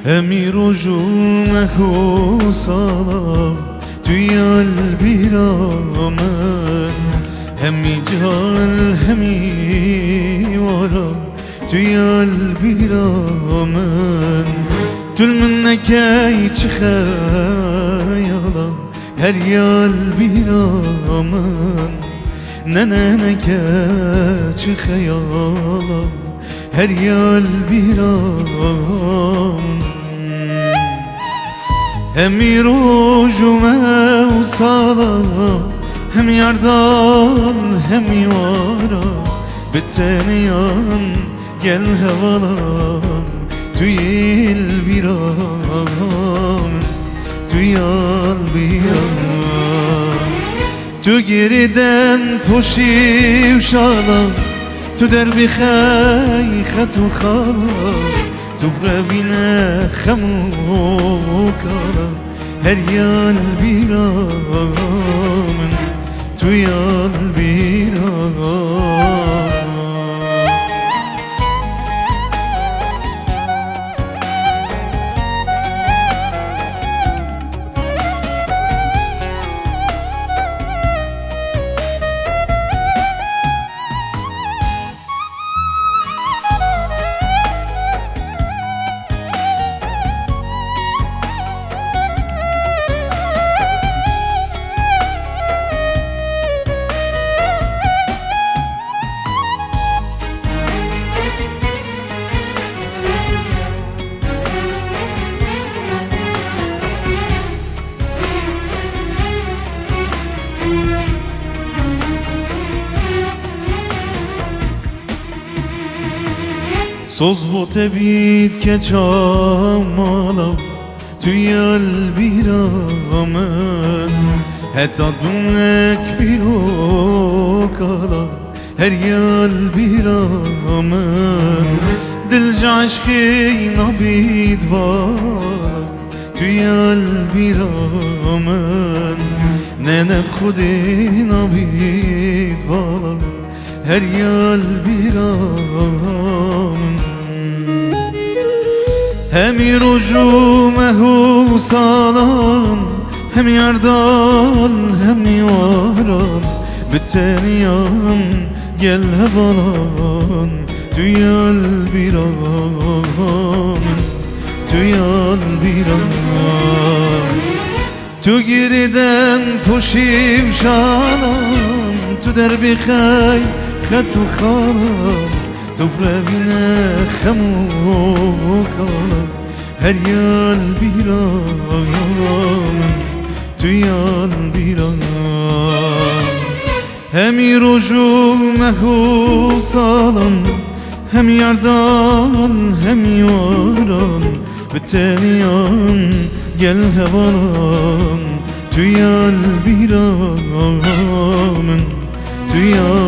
امیر و جومه سلام توی البرامن همی جال همی ورا توی البرامن تل منك يجي خيالا هر يال برامن ننك يجي خيالا هر يال برامن هم روجما وصالا هم يردال هم يوارا بالتانيان gel havalan Tüyel bir an Tüyal bir an Tu geriden poşi uşala Tu derbi khayha tu khala Tu bravine khamukala Her yal bir an Tüyal bir an Soz bu tebit keçamalam Tüyal bir amen Hatta dümmek bir okala Her yal bir amen Dilce aşkı nabid var Tüyal bir amen Neneb khudi nabid var Her yal bir amen هم رجومه سلام هم يردال هم يواران بالتانيان gel havalan Tüyal bir an Tüyal bir an Tu geriden poşim şalan Tu derbi khayha tu khala Tu bravine khamukala Her yal bir an Tüyal bir an Hem rojumehu salan Hem yardan hem yaran Biteniyan gel havalan Tüyal bir an Tüyal